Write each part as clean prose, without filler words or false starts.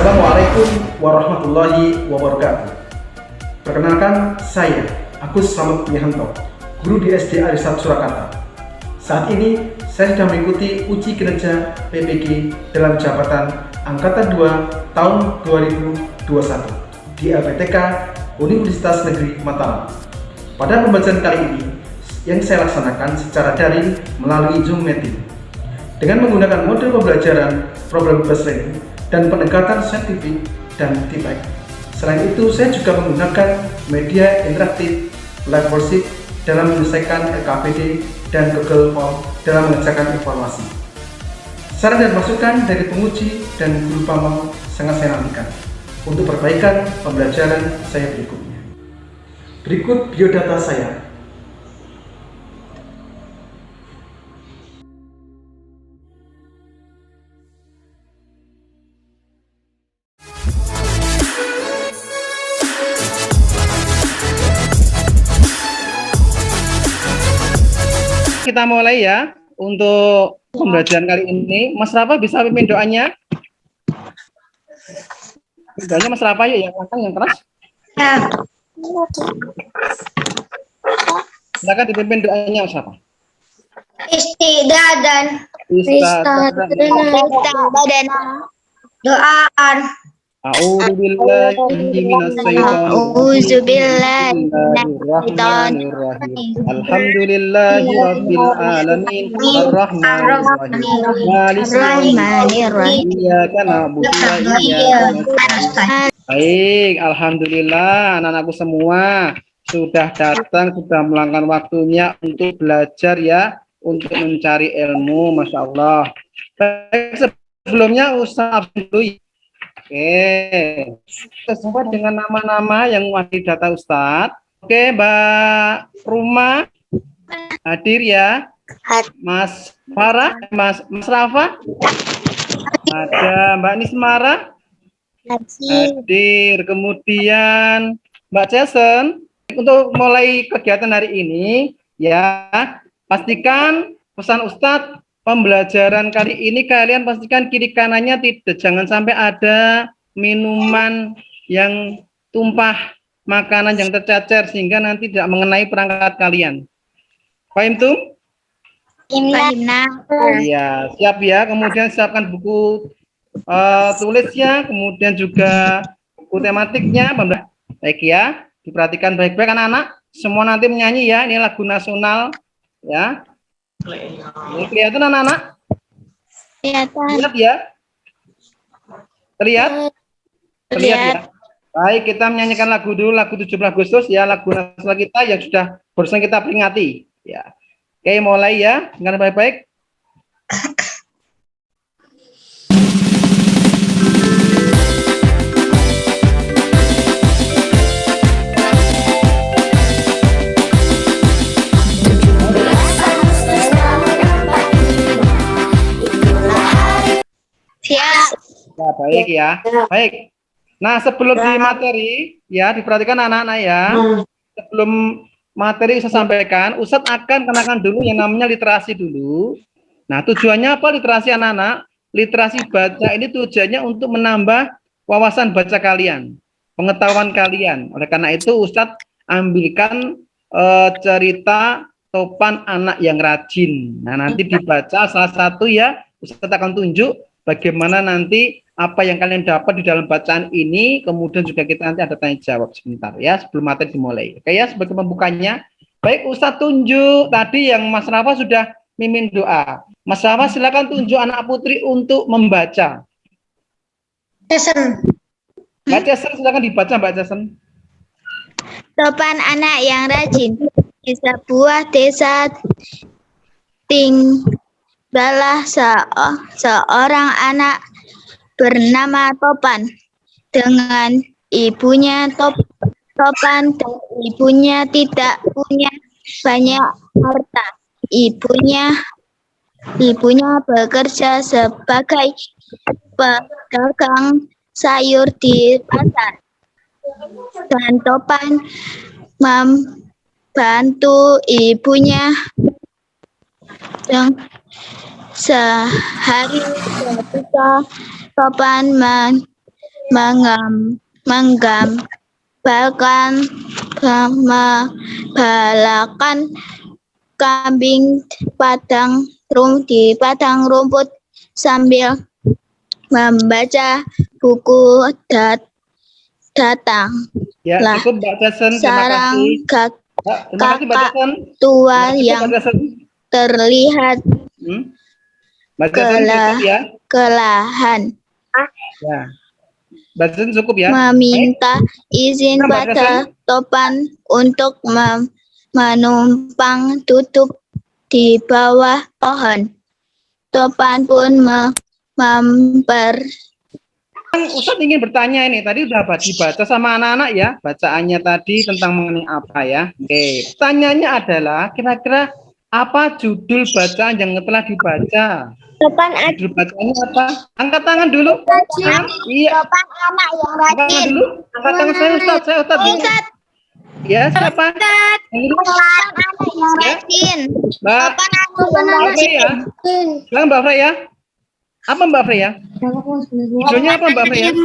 Assalamualaikum warahmatullahi wabarakatuh. Perkenalkan, saya Agus Slamet Prihanto, guru di SD Arisat Surakarta. Saat ini saya sedang mengikuti uji kinerja PPG dalam jabatan Angkatan 2 tahun 2021 di LPTK Universitas Negeri Mataram. Pada pembelajaran kali ini yang saya laksanakan secara daring melalui Zoom meeting dengan menggunakan model pembelajaran problem based learning dan pendekatan saintifik dan TIPEC. Selain itu, saya juga menggunakan media interaktif live worksheet dalam menyelesaikan LKPD dan Google Form dalam mengerjakan informasi. Saran dan masukan dari penguji dan guru pamong sangat saya nantikan untuk perbaikan pembelajaran saya berikutnya. Berikut biodata saya. Kita mulai ya untuk pembelajaran kali ini. Mas Rafa bisa pimpin doanya? Doanya Mas Rafa ya, yang kencang, yang keras. Ya. Silakan dipimpin doanya Mas Rafa. Istidadan. Istidadan. Doaan. A'udzubillahi minasyaitonir rajim. Alhamdulillahirabbil alamin arrahmanir rahim. Iyyaka na'budu wa iyyaka nasta'in. Baik, alhamdulillah anak-anakku semua sudah datang, sudah meluangkan waktunya untuk belajar ya, untuk mencari ilmu, Masya Allah. Baik, sebelumnya Ustaz dulu. Oke, sesuai dengan nama-nama yang ada di data Ustadz. Oke, Mbak Ruma hadir ya. Mas Farah, Mas Rafa, ada Mbak Nismara hadir. Kemudian Mbak Jason. Untuk mulai kegiatan hari ini ya, pastikan pesan Ustadz. Pembelajaran kali ini kalian pastikan kiri kanannya jangan sampai ada minuman yang tumpah, makanan yang tercecer sehingga nanti tidak mengenai perangkat kalian. Paham tuh? Iya, siap ya. Kemudian siapkan buku tulisnya, kemudian juga buku tematiknya. Baik ya. Diperhatikan baik-baik anak-anak. Semua nanti menyanyi ya. Ini lagu nasional ya. Ini kelihatan anak-anak? Kelihatan. Lihat ya. Terlihat? Terlihat ya. Baik, kita menyanyikan lagu dulu, lagu 17 Agustus ya, lagu nasional kita yang sudah barusan kita peringati ya. Oke, mulai ya. Dengan baik-baik. Siap. Ya, baik ya. Baik. Nah, sebelum di materi, ya, diperhatikan anak-anak ya. Sebelum materi saya sampaikan, Ustadz akan kenakan dulu yang namanya literasi dulu. Nah, tujuannya apa literasi anak-anak? Literasi baca ini tujuannya untuk menambah wawasan baca kalian, pengetahuan kalian. Oleh karena itu, Ustadz ambilkan cerita Topan Anak yang Rajin. Nah, nanti dibaca salah satu ya, Ustadz akan tunjuk bagaimana nanti apa yang kalian dapat di dalam bacaan ini, kemudian juga kita nanti ada tanya jawab sebentar ya sebelum materi dimulai. Oke ya, sebagai pembukanya. Baik, Ustadz tunjuk tadi yang Mas Rafa sudah mimin doa. Mas Rafa silakan tunjuk anak putri untuk membaca. Jason. Mbak Jason silakan dibaca Mbak Jason. Topan anak yang rajin. Di sebuah desa tinggallah seorang anak bernama Topan dengan ibunya. Topan dan ibunya tidak punya banyak harta. Ibunya bekerja sebagai pedagang sayur di pasar. Dan Topan membantu ibunya yang sehari ketika Topan membalakan kambing di padang rumput sambil membaca buku datang. Ya, cukup Mbak Jason, terima kasih. Terima kasih Mbak Jason. Tua yang terlihat Mbak Jason cukup ya. Kelelahan. Ya. Mbak Jason cukup ya. Meminta izin pada Topan untuk menumpang duduk di bawah pohon. Topan pun Ustadz ingin bertanya ini, tadi udah dibaca sama anak-anak ya, bacaannya tadi tentang mengenai apa ya. Oke, pertanyaannya adalah kira-kira apa judul bacaan yang telah dibaca? Topan judul bacaannya apa? Angkat tangan dulu. Iya. Topan anak yang Angkat tangan dulu. Angkat tangan saya Ustadz. Ya, siapa? Topan anak yang rajin. Mbak Freya. Silakan Mbak Freya. Apa Mbak Freya? Judulnya apa Mbak Freya?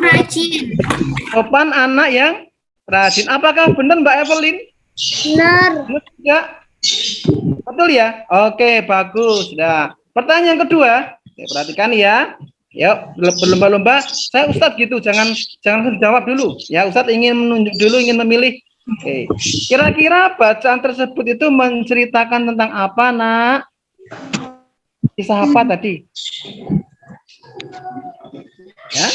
Topan anak yang rajin. Apakah benar Mbak Evelyn? Benar. Ya. Betul ya? Oke, bagus. Nah, pertanyaan kedua, perhatikan ya. Yuk, berlomba-lomba. Saya Ustadz gitu, jangan jawab dulu. Ya, Ustadz ingin menunjuk dulu, ingin memilih. Oke. Kira-kira bacaan tersebut itu menceritakan tentang apa, Nak? Kisah apa tadi? Ya.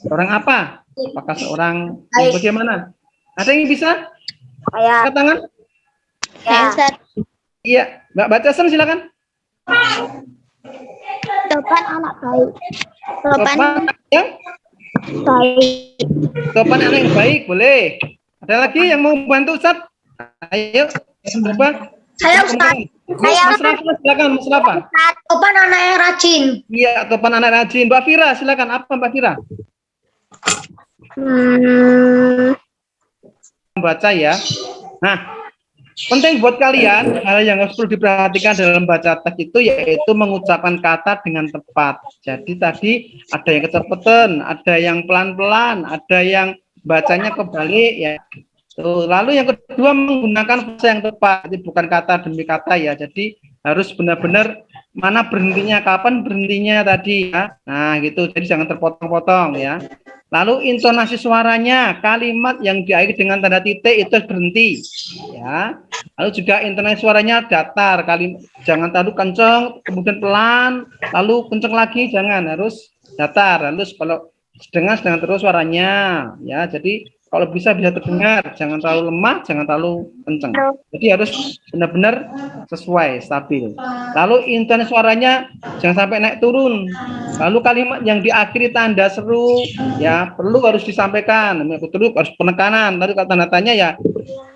Seorang apa? Apakah seorang yang bagaimana? Ada yang bisa? Angkat tangan. Iya, Mbak Bacasan silakan. Topan anak baik. Topan yang baik. Topan anak yang baik, boleh. Ada lagi yang mau bantu Ustaz? Ayo, coba. Saya Ustaz. Mas Rafa silakan, Mas Rafa. Topan anak yang rajin. Iya, Topan anak rajin. Mbak Fira silakan. Apa Mbak Fira? Membaca ya. Nah, penting buat kalian hal yang harus perlu diperhatikan dalam baca teks itu yaitu mengucapkan kata dengan tepat. Jadi tadi ada yang kecepatan, ada yang pelan-pelan, ada yang bacanya kebalik ya. Tuh, lalu yang kedua menggunakan bahasa yang tepat, jadi bukan kata demi kata ya. Jadi harus benar-benar mana berhentinya, kapan berhentinya tadi ya. Nah, gitu. Jadi jangan terpotong-potong ya. Lalu intonasi suaranya, kalimat yang diakhiri dengan tanda titik itu harus berhenti, ya. Lalu juga intonasi suaranya datar, jangan terlalu kencang, kemudian pelan, lalu kencang lagi, jangan, harus datar. Lalu kalau sedang terus suaranya, ya. Jadi kalau bisa terdengar, jangan terlalu lemah, jangan terlalu kencang. Jadi harus benar-benar sesuai, stabil. Lalu intonasi suaranya jangan sampai naik turun. Lalu kalimat yang diakhiri tanda seru, ya perlu harus disampaikan. Terus harus penekanan. Lalu kalau tanda tanya ya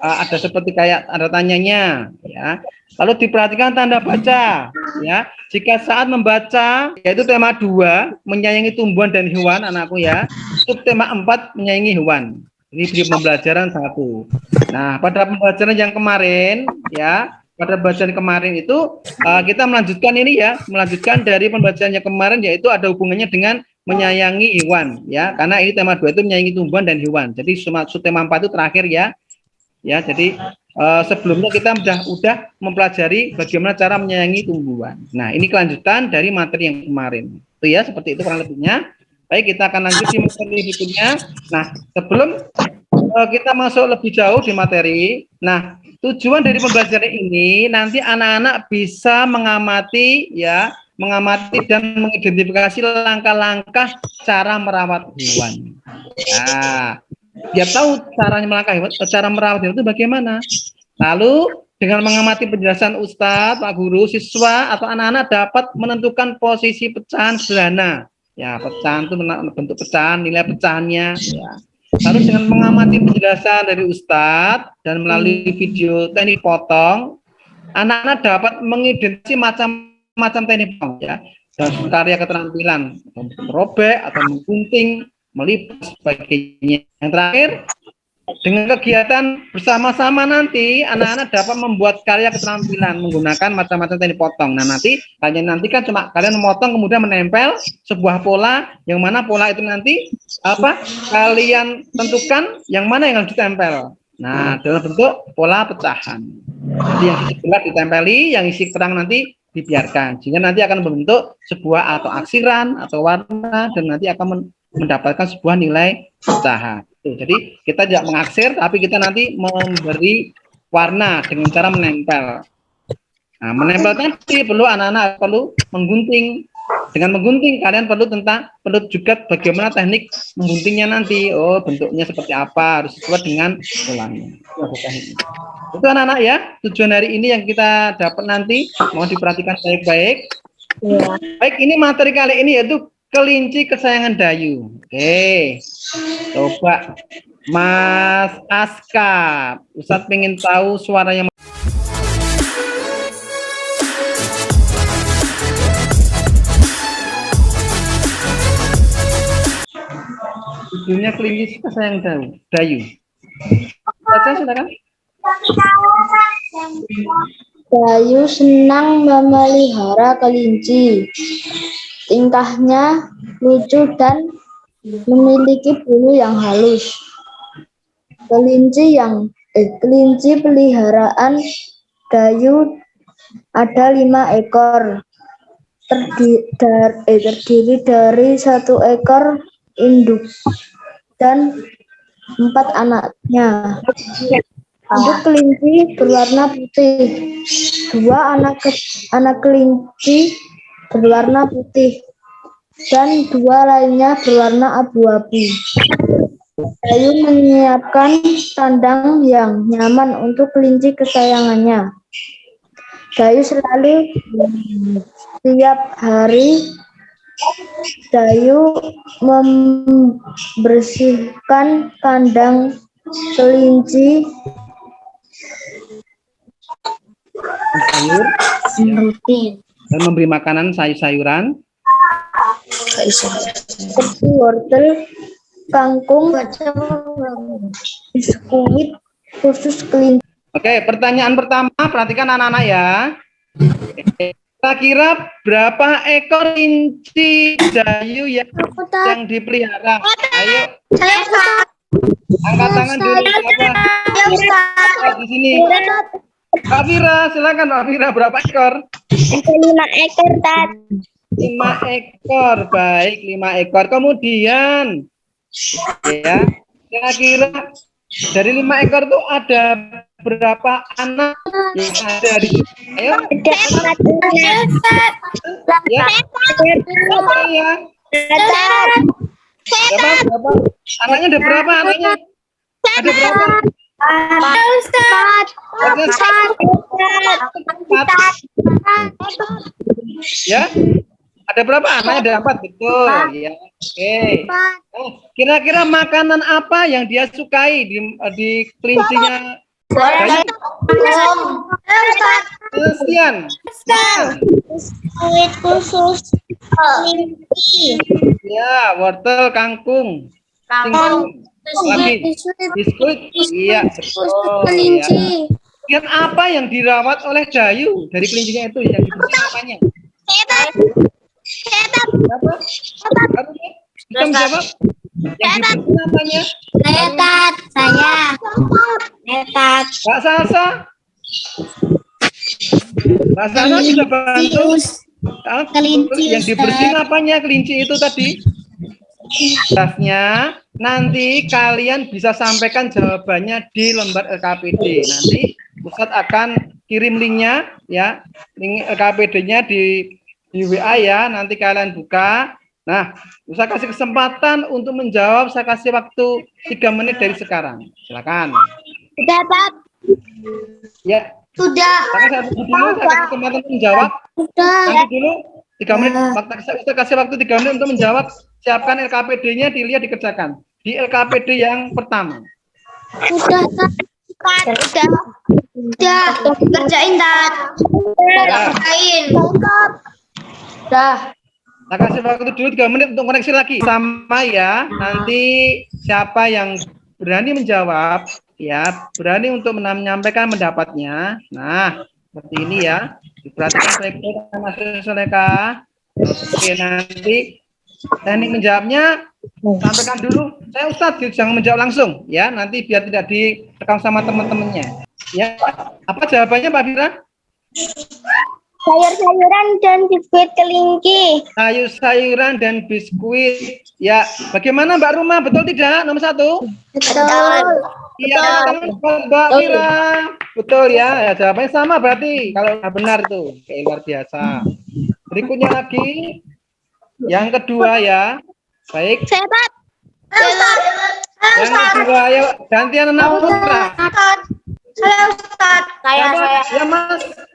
ada seperti kayak tanda tanyanya, ya. Lalu diperhatikan tanda baca, ya. Jika saat membaca, yaitu tema 2 menyayangi tumbuhan dan hewan, anakku ya. Itu tema 4 menyayangi hewan. Ini di pembelajaran 1. Nah, pada pembelajaran yang kemarin, ya, pada pembelajaran kemarin itu kita melanjutkan ini ya, melanjutkan dari pembelajaran yang kemarin, yaitu ada hubungannya dengan menyayangi hewan, ya, karena ini tema 2 itu menyayangi tumbuhan dan hewan. Jadi tema 4 itu terakhir ya. Ya, jadi sebelumnya kita udah mempelajari bagaimana cara menyayangi tumbuhan. Nah, ini kelanjutan dari materi yang kemarin. Itu ya, seperti itu kurang lebihnya. Baik, kita akan lanjut di materi berikutnya. Nah, sebelum kita masuk lebih jauh di materi, nah, tujuan dari pembelajaran ini nanti anak-anak bisa mengamati ya, mengamati dan mengidentifikasi langkah-langkah cara merawat hewan. Nah, dia tahu cara merawat hewan itu bagaimana. Lalu dengan mengamati penjelasan Ustadz, Pak Guru, siswa atau anak-anak dapat menentukan posisi pecahan sederhana. Ya, pecahan itu bentuk pecahan, nilai pecahannya. Ya. Lalu dengan mengamati penjelasan dari Ustadz dan melalui video teknik potong, anak-anak dapat mengidentifikasi macam-macam teknik potong, ya. Dan karya keterampilan, merobek atau menggunting, melipat, sebagainya. Yang terakhir, dengan kegiatan bersama-sama nanti anak-anak dapat membuat karya keterampilan menggunakan macam-macam teknik potong. Nah, kalian nanti kan cuma kalian memotong kemudian menempel sebuah pola, yang mana pola itu nanti kalian tentukan yang mana yang harus ditempel. Nah, dalam bentuk pola pecahan. Jadi yang isi gelap ditempeli, yang isi terang nanti dibiarkan. Sehingga nanti akan membentuk sebuah atau aksiran atau warna, dan nanti akan mendapatkan sebuah nilai pecahan. Jadi kita tidak mengaksir, tapi kita nanti memberi warna dengan cara menempel. Nah, menempel tadi perlu anak-anak perlu menggunting. Dengan menggunting kalian perlu juga bagaimana teknik mengguntingnya nanti. Oh, bentuknya seperti apa, harus sesuai dengan polanya. Itu anak-anak ya, tujuan hari ini yang kita dapat nanti, mohon diperhatikan baik-baik. Ya. Baik, ini materi kali ini yaitu kelinci kesayangan Dayu. Oke, coba Mas Aska, Ustadz pengen tahu suaranya. Judulnya kelinci kesayangan Dayu. Baca silakan. Dayu senang memelihara kelinci. Tingkahnya lucu dan memiliki bulu yang halus. Kelinci peliharaan Dayu ada 5 ekor. Terdiri dari 1 ekor induk dan 4 anaknya. Induk kelinci berwarna putih. 2 anak kelinci berwarna putih dan 2 lainnya berwarna abu-abu. Dayu menyiapkan kandang yang nyaman untuk kelinci kesayangannya. Dayu selalu setiap hari Dayu membersihkan kandang kelinci dan memberi makanan sayur-sayuran seperti wortel, kangkung, biskuit khusus kelinci. Oke, pertanyaan pertama, perhatikan anak-anak ya. Kira-kira berapa ekor kelinci Dayu yang dipelihara? Ayo. Angkat tangan dulu. Di sini. Pak Fira, silakan Pak Fira, berapa ekor? 5 ekor, Tat. 5 ekor, baik, 5 ekor. Kemudian Ya, kira-kira dari 5 ekor itu ada berapa anak yang ada di sini? Ayo, ya, berapa ya? Berapa? Anaknya ada berapa anaknya? Ada berapa? Ya, ada berapa anaknya? Ada 4, betul. Ya, oke. Oh, kira-kira makanan apa yang dia sukai di kelincinya? Sekian. Biskuit khusus kelinci. Ya, wortel, kangkung, singkong, lagi biskuit. Iya, betul. Ya. Kemudian apa yang dirawat oleh Dayu dari kelincinya itu yang dibersihin apanya? Apa? Harusnya bisa menjawab. Yang dibersihin apanya? Mbak Salsa. Mbak Salsa bisa bantu. Yang dibersihin apanya kelinci itu tadi? Jelasnya nanti kalian bisa sampaikan jawabannya di lembar LKPD. Nanti Ustadz akan kirim linknya ya, link LKPD-nya di WA ya. Nanti kalian buka. Nah, Ustadz kasih kesempatan untuk menjawab. Saya kasih waktu 3 menit dari sekarang. Silakan. Sudah, Pak. Ya. Sudah. Saya kasih kesempatan untuk menjawab. Nanti dulu 3 menit. Saya kasih waktu 3 menit untuk menjawab. Siapkan LKPD-nya, dilihat, dikerjakan. Di LKPD yang pertama. Sudah. Kerjain, Tat. Kerjain. Sudah. Saya kasih waktu dulu 3 menit untuk koneksi lagi. Sama ya, nanti siapa yang berani menjawab, ya, berani untuk menyampaikan pendapatnya. Nah, seperti ini ya. Diperhatikan baik-baik Mas Soleka. Oke, nanti teknik menjawabnya sampaikan dulu. Saya Ustadz, jangan menjawab langsung ya. Nanti biar tidak direkam sama teman-temannya. Ya, apa jawabannya Pak Fira? Sayur-sayuran dan biskuit kelinci. Sayur-sayuran dan biskuit. Ya, bagaimana Mbak Ruma? Betul tidak? Nomor 1. Betul. Iya, Mbak Fira. Betul ya. Ya, jawabannya sama berarti. Kalau benar itu, kayak luar biasa. Berikutnya lagi. Yang kedua ya. Baik. Sehat. Yang kedua, ayo gantian anak putra. Saya Ustaz. Saya. Ya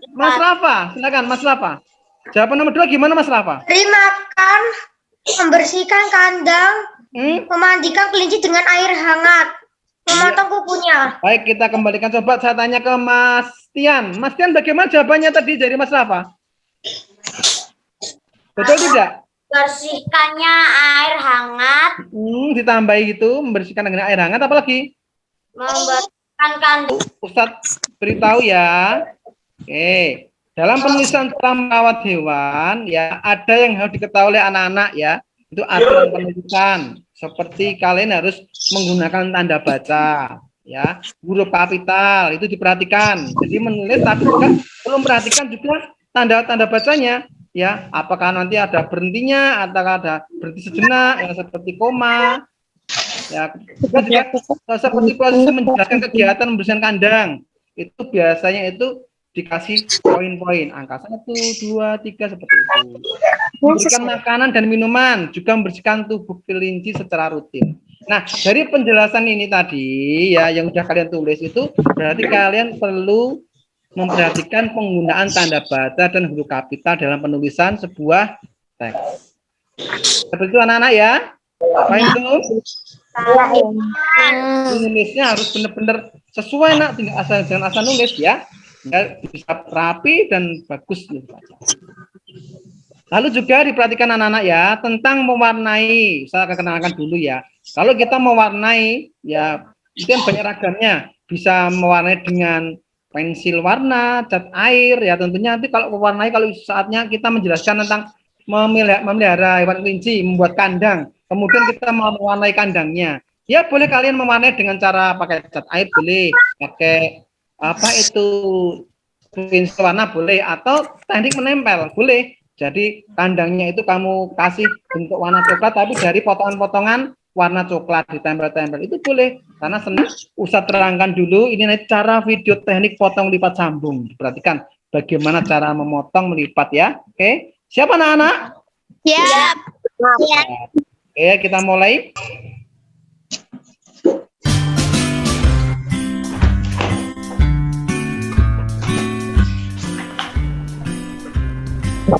Mas Rafa, silakan Mas Rafa. Jawaban nomor 2 gimana Mas Rafa? Beri makan, membersihkan kandang, memandikan kelinci dengan air hangat, memotong kukunya. Baik, kita kembalikan, coba saya tanya ke Mas Tian. Mas Tian, bagaimana jawabannya tadi dari Mas Rafa? Betul tidak? Bersihkannya air hangat, Ditambahi itu, membersihkan dengan air hangat, apa lagi? membersihkan kandang. Ustadz beritahu ya. Oke, dalam penulisan cara merawat hewan ya, ada yang harus diketahui oleh anak-anak ya. Itu aturan penulisan. Seperti kalian harus menggunakan tanda baca ya, huruf kapital itu diperhatikan. Jadi menulis tapi juga perlu memperhatikan juga tanda-tanda bacanya ya. Apakah nanti ada berhentinya, atau ada berhenti sejenak yang seperti koma. Ya, juga seperti proses menjelaskan kegiatan membersihkan kandang. Itu biasanya itu dikasih poin-poin, angka 1, 2, 3 seperti itu. Memberikan makanan dan minuman, juga membersihkan tubuh kelinci secara rutin. Nah, dari penjelasan ini tadi ya yang sudah kalian tulis itu berarti kalian perlu memperhatikan penggunaan tanda baca dan huruf kapital dalam penulisan sebuah teks. Seperti itu anak-anak ya. Paham belum? Nulisnya harus benar-benar sesuai nak, tidak asal jangan asal nulis ya. Ya, bisa rapi dan bagus. Lalu juga diperhatikan anak-anak ya tentang mewarnai. Saya akan kenalkan dulu ya. Kalau kita mewarnai ya itu yang banyak ragamnya. Bisa mewarnai dengan pensil warna, cat air ya tentunya. Nanti kalau mewarnai, kalau saatnya kita menjelaskan tentang memelihara hewan kelinci, membuat kandang. Kemudian kita mau mewarnai kandangnya. Ya boleh kalian mewarnai dengan cara pakai cat air, boleh pakai apa itu pensil warna boleh, atau teknik menempel boleh. Jadi kandangnya itu kamu kasih bentuk warna coklat tapi dari potongan-potongan warna coklat ditempel-tempel itu boleh, karena senang. Ustadz terangkan dulu ini nanti cara video teknik potong lipat sambung. Perhatikan bagaimana cara memotong melipat ya. Oke, siapa anak-anak? Siap. Siap. Oke, kita mulai.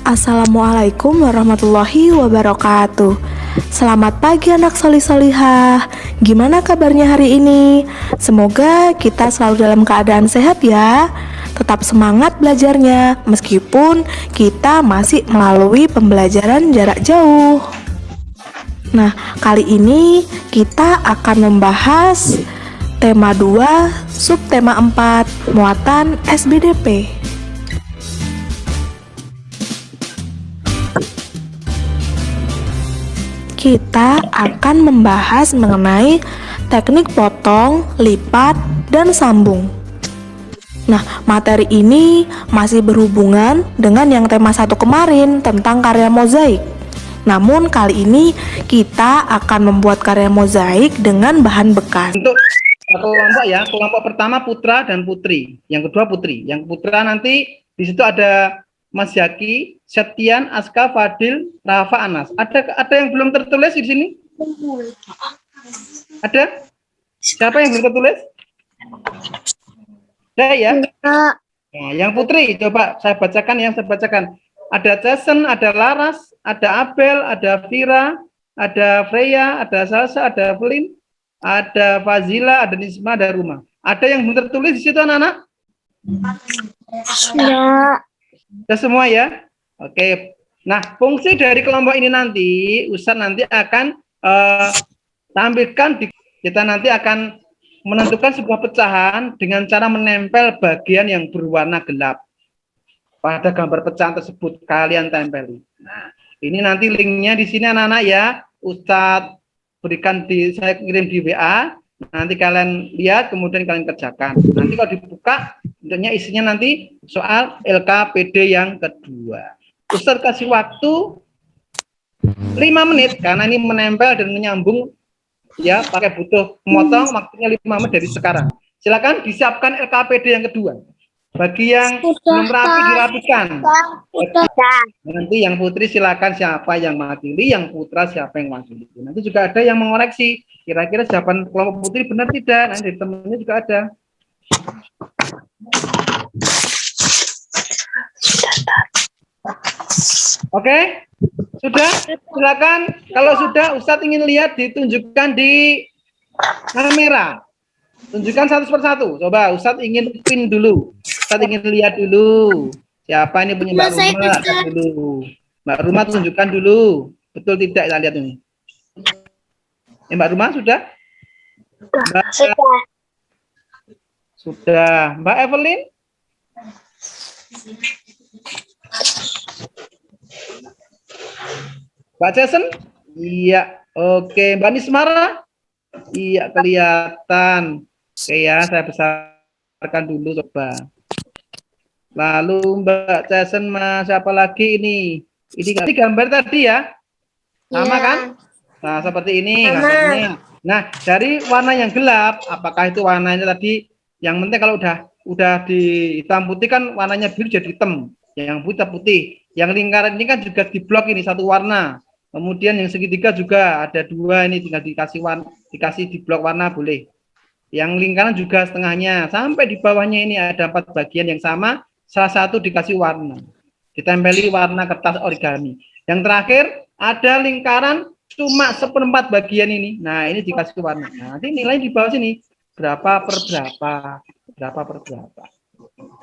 Assalamualaikum warahmatullahi wabarakatuh. Selamat pagi anak solih-solihah. Gimana kabarnya hari ini? Semoga kita selalu dalam keadaan sehat ya. Tetap semangat belajarnya meskipun kita masih melalui pembelajaran jarak jauh. Nah, kali ini kita akan membahas tema 2, subtema 4, muatan SBDP. Kita akan membahas mengenai teknik potong, lipat, dan sambung. Nah, materi ini masih berhubungan dengan yang tema 1 kemarin tentang karya mozaik. Namun kali ini kita akan membuat karya mozaik dengan bahan bekas. Untuk kelompok ya, kelompok pertama putra dan putri, yang kedua putri. Yang putra nanti di situ ada Mas Yaki, Septian, Aska, Fadil, Rafa, Anas. Ada yang belum tertulis di sini? Ada? Siapa yang belum tertulis? Ada ya? Nah, yang putri, coba saya bacakan yang saya bacakan. Ada Jason, ada Laras, ada Abel, ada Vira, ada Freya, ada Salsa, ada Evelyn, ada Fazila, ada Nisma, ada Ruma. Ada yang belum tertulis di situ anak-anak? Ya. Sudah semua ya? Oke. Nah, fungsi dari kelompok ini nanti, Ustadz nanti akan tampilkan, kita nanti akan menentukan sebuah pecahan dengan cara menempel bagian yang berwarna gelap. Pada gambar pecahan tersebut, kalian tempeli. Nah, ini nanti linknya di sini anak-anak ya. Ustadz berikan saya kirim di WA. Nanti kalian lihat, kemudian kalian kerjakan. Nanti kalau dibuka, tentunya isinya nanti soal LKPD yang kedua. Ustadz kasih waktu 5 menit, karena ini menempel dan menyambung, ya, pakai butuh memotong, waktunya 5 menit dari sekarang. Silakan disiapkan LKPD yang kedua. Bagi yang belum rapi, dirapikan. Nanti yang putri silakan siapa yang mewakili, yang putra siapa yang mewakili. Nanti juga ada yang mengoreksi. Kira-kira jawaban kelompok putri benar tidak? Nanti dari temennya juga ada. Oke, sudah? Silakan. Kalau sudah, Ustadz ingin lihat ditunjukkan di kamera. Tunjukkan satu persatu. Coba Ustadz ingin pin dulu. Ustadz ingin lihat dulu. Siapa ini punya Mbak Rumah? Lihat dulu. Mbak Rumah tunjukkan dulu. Betul tidak kita lihat ini? Mbak Rumah sudah? Mbak, sudah. Mbak Evelyn? Mbak Jason? Iya. Oke. Mbak Nismara? Iya, kelihatan. Oke ya, saya besarkan dulu coba. Lalu Mbak Jason, Mas, siapa lagi ini? Ini gambar tadi ya? Sama kan? Nah, seperti ini gambarnya. Nah, dari warna yang gelap, apakah itu warnanya tadi? Yang penting kalau udah di hitam putih kan warnanya biru jadi hitam. Yang putih. Yang lingkaran ini kan juga diblok ini satu warna. Kemudian yang segitiga juga ada 2 ini, tinggal dikasih di blok warna boleh. Yang lingkaran juga setengahnya, sampai di bawahnya ini ada 4 bagian yang sama, salah satu dikasih warna, ditempeli warna kertas origami. Yang terakhir ada lingkaran cuma 1/4 bagian ini, nah ini dikasih warna. Nah, nanti nilai di bawah sini berapa per berapa.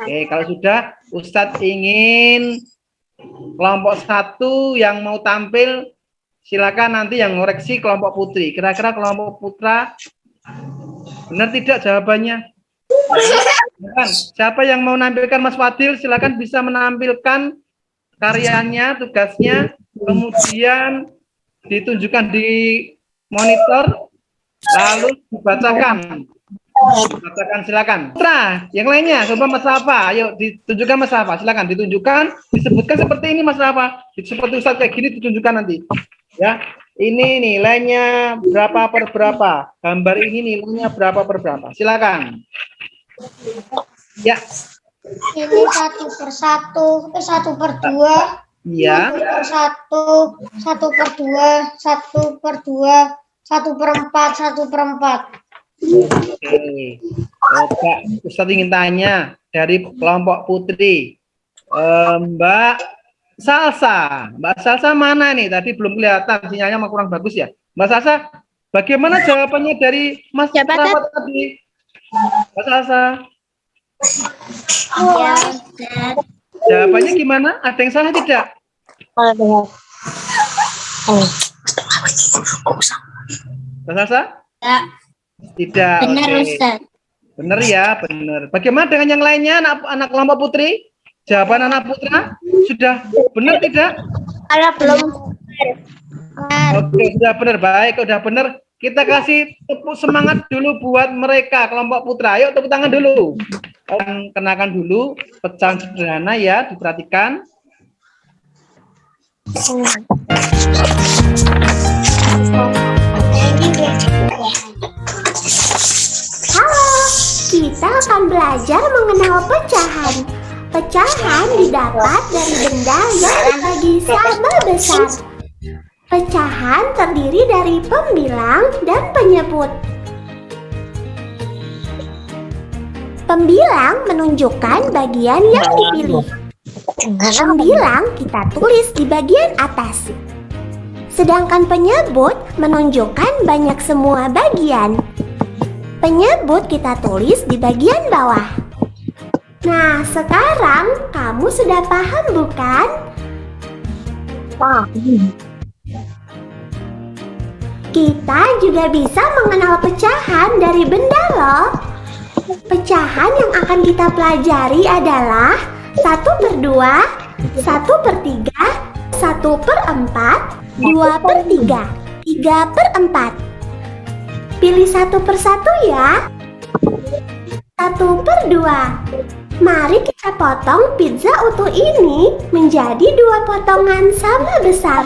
Oke, kalau sudah, Ustadz ingin kelompok 1 yang mau tampil, silakan nanti yang ngoreksi kelompok putri. Kira-kira kelompok putra benar tidak jawabannya? Siapa yang mau menampilkan? Mas Fadil, silakan bisa menampilkan karyanya, tugasnya, kemudian ditunjukkan di monitor, lalu dibacakan. Silakan. Putra, yang lainnya, coba Mas Rafa, ayo ditunjukkan Mas Rafa, silakan ditunjukkan, disebutkan seperti ini Mas Rafa, seperti Ustadz kayak gini ditunjukkan nanti. Ya, Ini nilainya berapa per berapa? Gambar ini nilainya berapa per berapa? Silakan. Ya. Ini 1/1, 1/2. Iya. 1/1, 1/2, 1/2, 1/4, 1/4. Oke. Coba Ustadz ingin tanya dari kelompok putri. Mbak Salsa. Mbak Salsa mana nih? Tadi belum kelihatan, sinyalnya kurang bagus ya. Mbak Salsa, bagaimana jawabannya dari Mas Rapat tadi? Mbak Salsa. Jawabannya gimana? Ada yang salah tidak? Mbak Salsa? Tidak. Benar, Oke. Ustaz. Benar ya, benar. Bagaimana dengan yang lainnya, anak kelompok putri? Jawaban anak putra sudah benar tidak? Kalau belum. Oke, sudah benar. Baik, sudah benar. Kita kasih tepuk semangat dulu buat mereka, kelompok putra. Ayo tepuk tangan dulu. Kenakan dulu pecahan sederhana ya, diperhatikan. Halo, kita akan belajar mengenal pecahan. Pecahan didapat dari benda yang dibagi sama besar. Pecahan terdiri dari pembilang dan penyebut. Pembilang menunjukkan bagian yang dipilih. Pembilang kita tulis di bagian atas. Sedangkan penyebut menunjukkan banyak semua bagian. Penyebut kita tulis di bagian bawah. Nah, sekarang kamu sudah paham bukan? Kita juga bisa mengenal pecahan dari benda loh. Pecahan yang akan kita pelajari adalah 1/2, 1/3, 1/4, 2/3, 3/4. Pilih 1/1 ya. 1/2. Mari kita potong pizza utuh ini menjadi 2 potongan sama besar.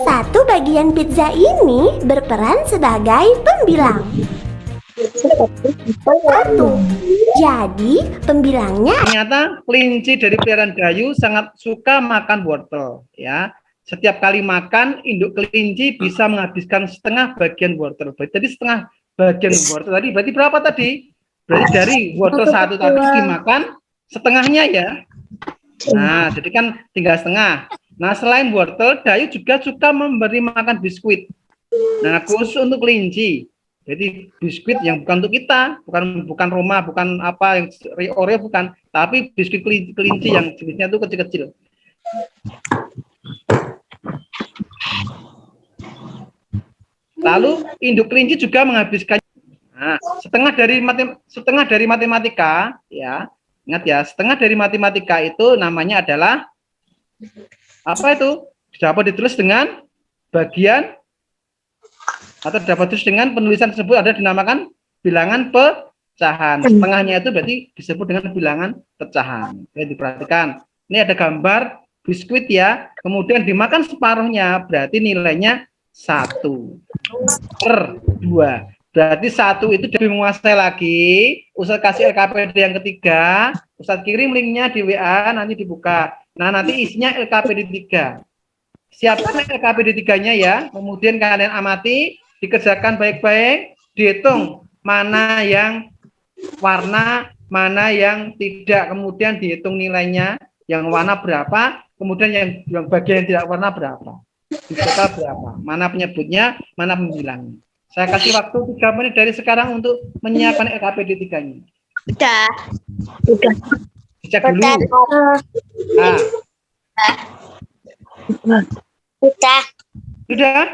Satu bagian pizza ini berperan sebagai pembilang. 1. Jadi pembilangnya Ternyata kelinci dari peliharaan Dayu sangat suka makan wortel ya. Setiap kali makan, induk kelinci bisa menghabiskan setengah bagian wortel. Jadi setengah bagian wortel tadi berarti berapa tadi? Berarti dari wortel 1 tadi dimakan setengahnya ya. Nah, jadi kan tinggal setengah. Nah, selain wortel, Dayu juga suka memberi makan biskuit. Nah, khusus untuk kelinci. Jadi biskuit yang bukan untuk kita, bukan Roma, bukan apa yang Oreo bukan, tapi biskuit kelinci yang jenisnya itu kecil-kecil. Lalu induk kelinci juga menghabiskan setengah dari matematika ya. Ingat ya, setengah dari matematika itu namanya adalah apa itu? Dapat ditulis dengan bagian atau dapat ditulis dengan penulisan tersebut ada dinamakan bilangan pecahan. Setengahnya itu berarti disebut dengan bilangan pecahan. Oke, diperhatikan. Ini ada gambar biskuit ya, kemudian dimakan separuhnya berarti nilainya 1/2. Berarti 1 itu lebih menguasai lagi. Ustadz kasih LKPD yang ketiga, Ustadz kirim linknya di WA, nanti dibuka. Nah, nanti isinya LKPD 3. Siapkan LKPD 3-nya ya, kemudian kalian amati, dikerjakan baik-baik, dihitung mana yang warna, mana yang tidak, kemudian dihitung nilainya, yang warna berapa, kemudian yang bagian yang tidak warna berapa, total berapa, mana penyebutnya, mana pembilangnya. Saya kasih waktu 3 menit dari sekarang untuk menyiapkan LKPD 3-nya. Udah. Dicek dulu. Nah. Udah. Sudah?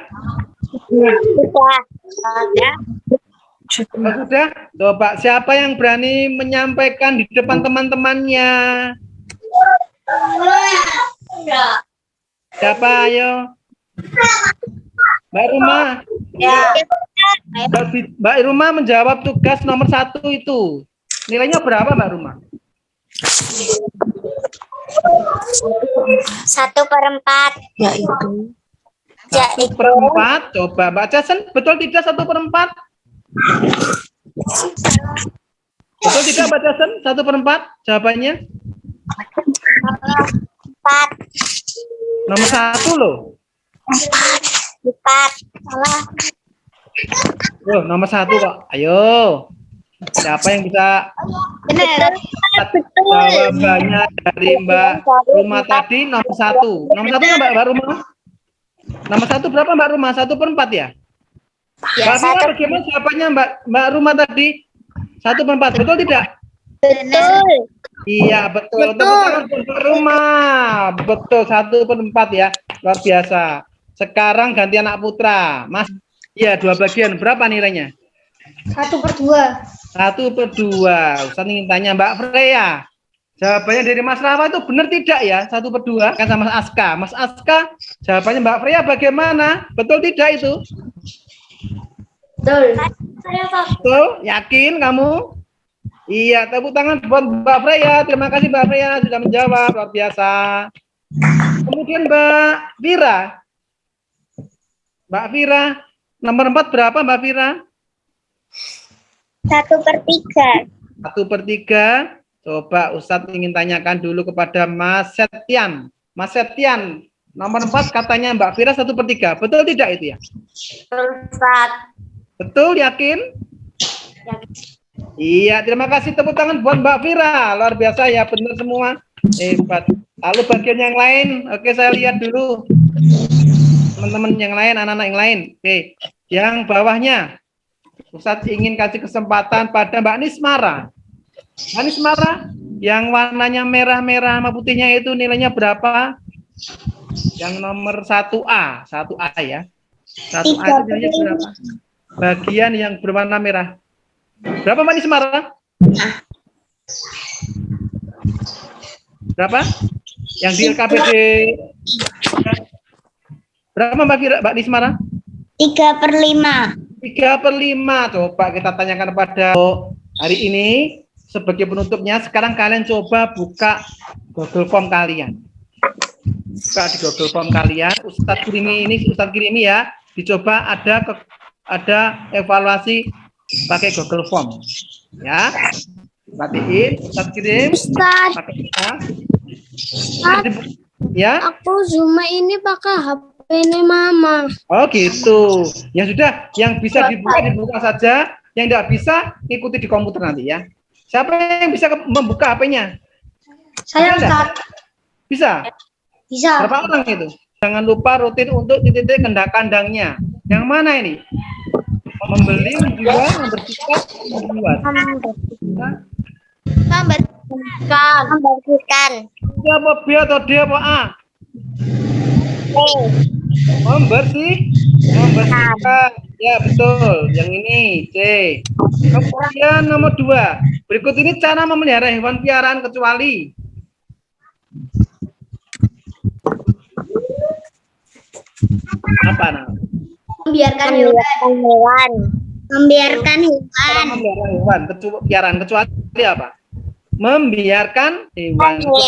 Sudah? Coba siapa yang berani menyampaikan di depan teman-temannya? Siapa? Ayo. Mbak Irma. Ya. Mbak Irma menjawab tugas nomor 1 itu. Nilainya berapa Mbak Irma? 1/4. Yaitu. 1/4. Coba Mbak Jason, betul tidak 1/4? Betul tidak Mbak Jason? 1/4 jawabannya? 4. Nomor 1 loh. 4. Salah. Oh, nomor 1 kok. Ayo. Siapa yang bisa Benar. jawabannya dari Mbak Ruma tadi? Nomor 1. Nomor 1 nggak Mbak Ruma? Nomor 1 berapa Mbak Ruma? 1/4 ya? Mbak Fira, bagaimana jawabannya Mbak Ruma tadi? 1/4. Betul tidak? Betul. Iya, betul. Tepuk tangan untuk Mbak Ruma. Betul, 1/4 ya. Luar biasa. Sekarang ganti anak putra. Mas, iya 2 bagian. Berapa nilainya? 1/2. 1/2. Ustaz ingin tanya Mbak Freya. Jawabannya dari Mas Rawa itu benar tidak ya? 1/2 kan sama Mas Aska. Mas Aska, jawabannya Mbak Freya bagaimana? Betul tidak itu? Betul. Betul? Yakin kamu? Iya, tepuk tangan buat Mbak Freya. Terima kasih Mbak Freya sudah menjawab. Luar biasa. Kemudian Mbak Vira. Mbak Vira, nomor 4 berapa Mbak Vira? 1/3. 1/3. Coba Ustadz ingin tanyakan dulu kepada Mas Setian. Mas Setian, nomor 4 katanya Mbak Vira 1/3. Betul tidak itu ya? Betul. Betul, yakin? Iya, terima kasih, tepuk tangan buat Mbak Vira. Luar biasa ya, benar semua. Hebat. Lalu bagian yang lain, oke saya lihat dulu. Teman-teman yang lain, anak-anak yang lain. Oke, yang bawahnya. Ustadz ingin kasih kesempatan pada Mbak Nismara. Mbak Nismara, yang warnanya merah-merah sama putihnya itu nilainya berapa? Yang nomor 1A, 1A ya. 1A itu nilainya berapa? Bagian yang berwarna merah. Berapa Mbak Nismara? Berapa? Yang di LKPD berapa Mbak Nismara? 3/5. 3/5. Coba kita tanyakan pada hari ini sebagai penutupnya. Sekarang kalian coba buka Google Form kalian. Buka di Google Form kalian. Ustadz kirimi ya. Dicoba ada evaluasi pakai Google Form. Ya. Perhatiin, Ustadz kirim. Ustaz, Pakai kita. Ya. aku Zuma ini pakai HP-nya Mama. Oh gitu. Ya sudah, yang bisa dibuka saja, yang tidak bisa ikuti di komputer nanti ya. Siapa yang bisa membuka HP-nya? Saya Bisa Ustaz. Bisa. Bisa. Berapa orang itu? Jangan lupa rutin untuk titik kandangnya. Yang mana ini? Membeli, menjual, membersihkan, membuat. Membersihkan. Dia apa B atau D apa A? Membersihkan. Ya betul. Yang ini C. Kemudian nomor 2. Berikut ini cara memelihara hewan piaraan kecuali. Apa namanya? Membiarkan hewan. Membiarkan Cara hewan. memelihara hewan piaraan kecuali apa? Membiarkan hewan. Kalau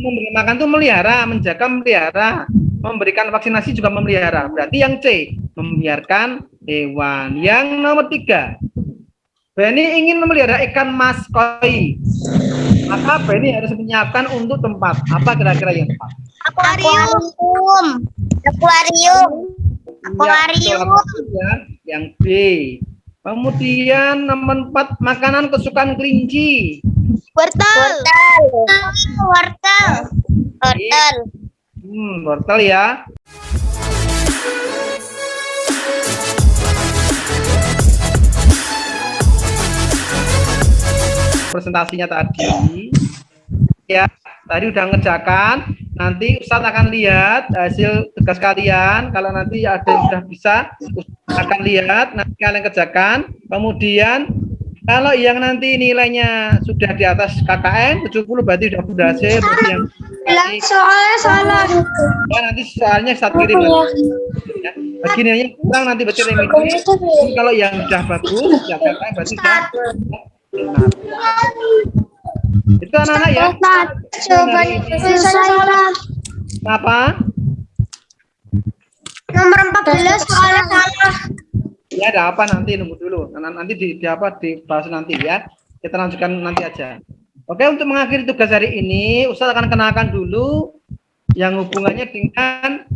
memberi makan itu melihara, menjaga melihara, memberikan vaksinasi juga memelihara. Berarti yang C, membiarkan hewan. Yang nomor 3, Benny ingin memelihara ikan mas koi. Maka Benny harus menyiapkan untuk tempat. Apa kira-kira yang tepat? Akuarium. Ya, betul, ya. Yang B. Kemudian nomor 4, makanan kesukaan kelinci. Wortel. Wortel ya. Presentasinya tadi ya, tadi udah ngerjakan. Nanti Ustadz akan lihat hasil tugas kalian. Kalau nanti ada yang sudah bisa, Ustadz akan lihat, nanti kalian kerjakan. Kemudian kalau yang nanti nilainya sudah di atas KKN 70 berarti sudah berhasil. Yang Soalnya salah. ya, nanti soalnya Ustadz kirim ya. Bagi nilainya kurang nanti baca remedi. Kalau yang sudah bagus ya KKN berarti sudah benar. Itu anak-anak ya. Jawabannya saya. Apa? Nomor 14 soalnya salah. Ya, ada apa nanti nunggu dulu. Nanti dibahas nanti ya. Kita lanjutkan nanti aja. Oke, untuk mengakhiri tugas hari ini, Ustaz akan kenalkan dulu yang hubungannya dengan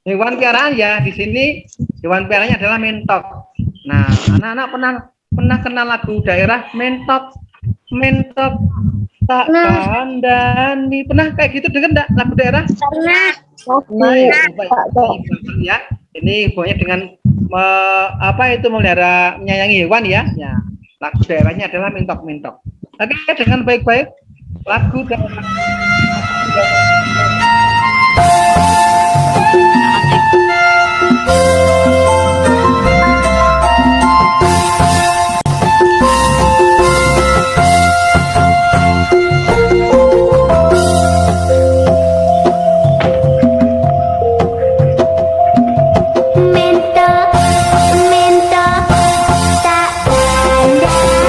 hewan piaraan ya. Di sini hewan piaraannya adalah mentok. Nah, anak-anak pernah kenal lagu daerah mentok tak kandani. Pernah kayak gitu dengar enggak lagu daerah? Pernah. Nah, ya. Ini hubungannya dengan melihara menyayangi hewan ya. Ya. Lagu daerahnya adalah mentok. Oke, dengan baik-baik lagu daerah.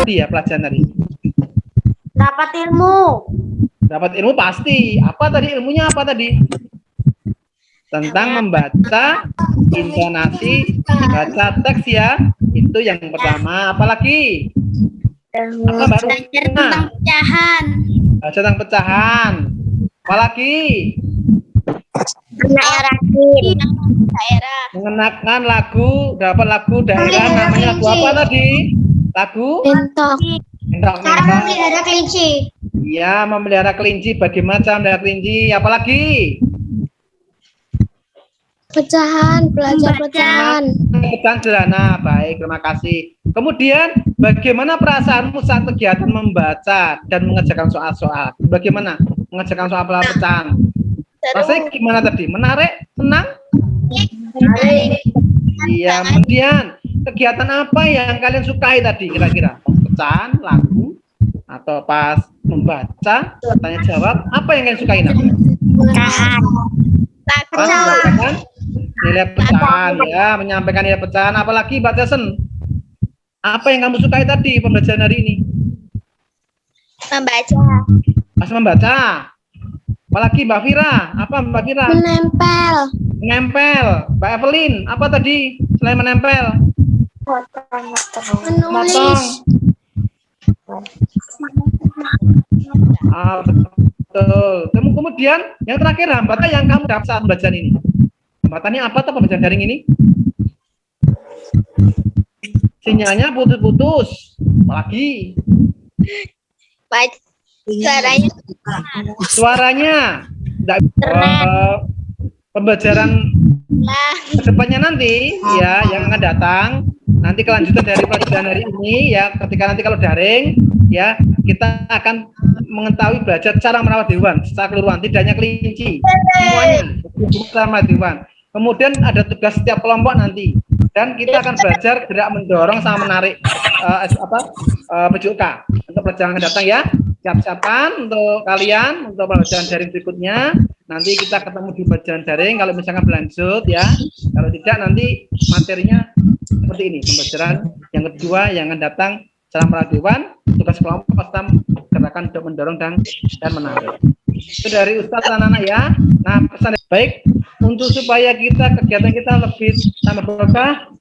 Ya pelajaran tadi. Dapat ilmu pasti. Apa tadi ilmunya apa tadi? Tentang membaca, intonasi, baca teks ya. Itu yang pertama. Apalagi? Apa baru? Tentang pecahan. Baca tentang pecahan. Apalagi? Daerah. Mengenakan lagu, dapat lagu daerah namanya lagu apa tadi? Lagu? Mentok. Cara memelihara kelinci. Ya, memelihara kelinci. Bagaimana cara memelihara kelinci? Apalagi? Pecahan, belajar pecahan. Pecahan sederhana. Baik, terima kasih. Kemudian, bagaimana perasaanmu saat kegiatan membaca dan mengerjakan soal-soal? Bagaimana mengerjakan soal pecahan? Rasanya gimana tadi? Menarik? Senang? Menarik. Iya. Kemudian, kegiatan apa yang kalian sukai tadi kira-kira? Pecahan, lagu, atau pas membaca, tanya jawab, apa yang kalian sukai? Pecahan. Menyampaikan nilai pecahan ya, menyampaikan nilai pecahan. Apalagi Mbak Jason, apa yang kamu sukai tadi pembelajaran hari ini? Membaca. Pas membaca. Apalagi Mbak Fira, apa Mbak Fira? Menempel. Menempel. Mbak Evelyn, apa tadi selain menempel? Menulis. Betul. Kemudian yang terakhir hambatan yang kamu dapat saat pembelajaran ini. Hambatannya apa tuh pembelajaran daring ini? Sinyalnya putus-putus. Apalagi? Suaranya. Pembelajaran kedepannya nanti ya yang akan datang. Nanti kelanjutan dari pelajaran hari ini ya, ketika nanti kalau daring ya kita akan mengetahui belajar cara merawat hewan secara keseluruhan, tidak hanya kelinci, semuanya cara merawat hewan. Kemudian ada tugas setiap kelompok nanti dan kita akan belajar gerak mendorong sama menarik PJOK untuk pelajaran yang datang ya. Siap-siapkan untuk kalian untuk pelajaran daring berikutnya. Nanti kita ketemu di pelajaran daring kalau misalkan berlanjut ya. Kalau tidak nanti materinya seperti ini, pembelajaran yang kedua yang akan datang cara merawat hewan, tugas kelompok pasti gerakan untuk mendorong dan menarik. Itu dari Ustadz anak-anak ya. Nah, pesan baik untuk supaya kegiatan kita lebih tambah berkah,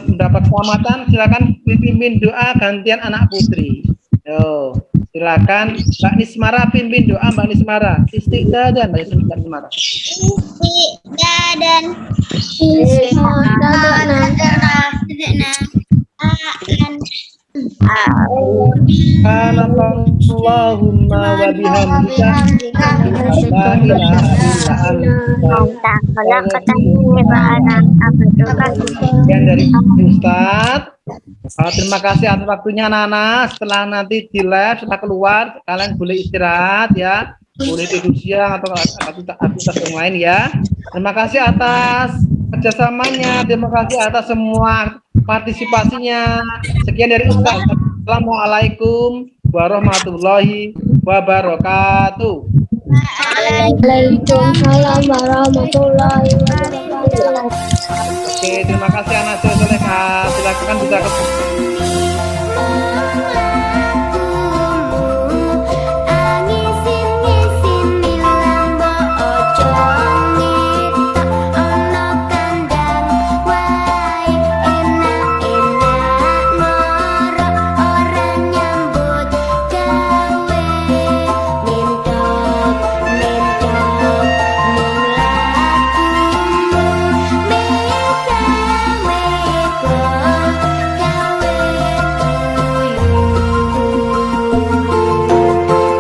mendapat keselamatan, silakan pimpin doa gantian anak putri. Yo, silakan Mbak Nismara pimpin doa. Mbak Nismara, istiqdah dan Mbak Nismara. Allahumma wa bihamdika la ilaha illa anta. Sekian dari Ustadz. Terima kasih atas waktunya Nana. Setelah nanti di live, setelah keluar, kalian boleh istirahat ya. Boleh tidur siang atau aktivitas yang lain ya. Terima kasih atas kerjasamanya. Terima kasih atas semua partisipasinya. Sekian dari Ustaz. Assalamualaikum warahmatullahi wabarakatuh. Waalaikumsalam warahmatullahi wabarakatuh. Oke, terima kasih anak Solehah. Silakan bisa ke